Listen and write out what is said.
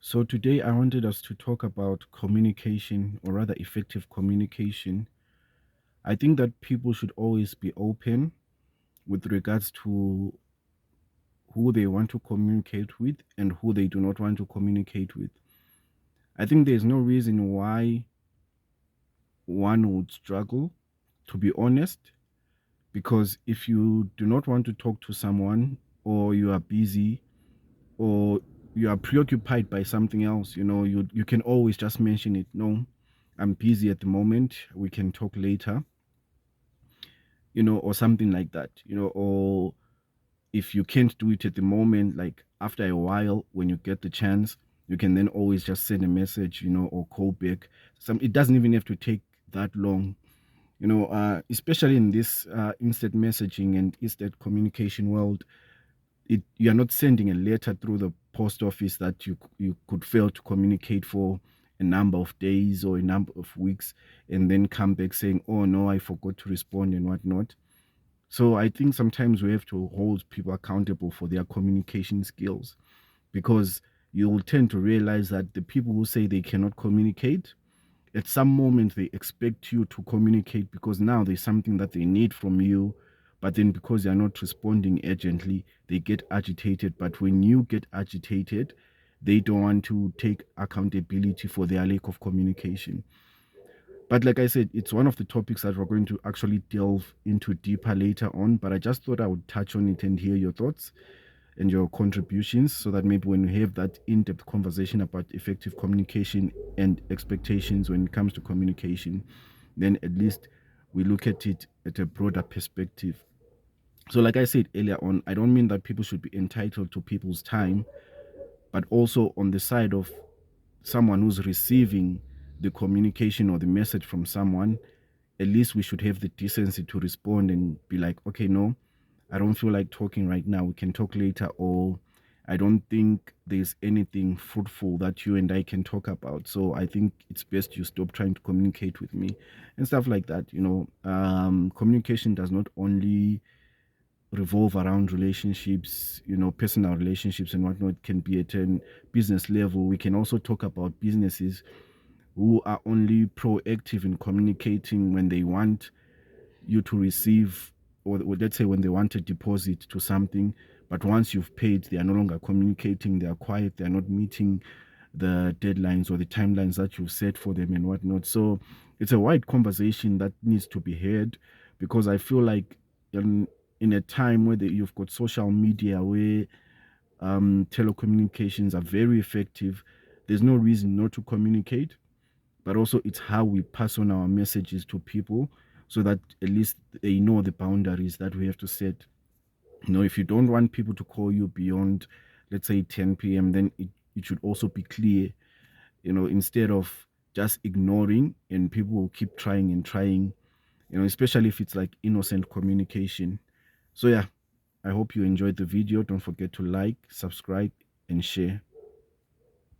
So today I wanted us to talk about communication, or rather effective communication. I think that people should always be open with regards to who they want to communicate with and who they do not want to communicate with. I think there's no reason why one would struggle, to be honest, because if you do not want to talk to someone, or you are busy, or you are preoccupied by something else, you can always just mention it. No, I'm busy at the moment, we can talk later, or something like that, or if you can't do it at the moment, like after a while when you get the chance, you can then always just send a message, or call back. It doesn't even have to take that long, especially in this instant messaging and instant communication world. You're not sending a letter through the post office that you could fail to communicate for a number of days or a number of weeks, and then come back saying, oh no, I forgot to respond and whatnot. So I think sometimes we have to hold people accountable for their communication skills, because you will tend to realize that the people who say they cannot communicate, at some moment they expect you to communicate because now there's something that they need from you. But then because they're not responding urgently, they get agitated. But when you get agitated, they don't want to take accountability for their lack of communication. But like I said, it's one of the topics that we're going to actually delve into deeper later on. But I just thought I would touch on it and hear your thoughts and your contributions, so that maybe when we have that in-depth conversation about effective communication and expectations when it comes to communication, then at least we look at it at a broader perspective. So like I said earlier on, I don't mean that people should be entitled to people's time, but also on the side of someone who's receiving the communication or the message from someone, at least we should have the decency to respond and be like, okay, no, I don't feel like talking right now. We can talk later, or I don't think there's anything fruitful that you and I can talk about. So I think it's best you stop trying to communicate with me and stuff like that. Communication does not only revolve around relationships, personal relationships and whatnot. It can be at a business level. We can also talk about businesses who are only proactive in communicating when they want you to receive, or let's say when they want a deposit to something, but once you've paid, they are no longer communicating, they are quiet, they are not meeting the deadlines or the timelines that you've set for them and whatnot. So it's a wide conversation that needs to be had, because I feel like in a time where you've got social media, where telecommunications are very effective, there's no reason not to communicate. But also it's how we pass on our messages to people, so that at least they know the boundaries that we have to set. If you don't want people to call you beyond, let's say, 10 p.m., then it should also be clear, instead of just ignoring, and people will keep trying and trying, especially if it's like innocent communication. So yeah, I hope you enjoyed the video. Don't forget to like, subscribe, and share.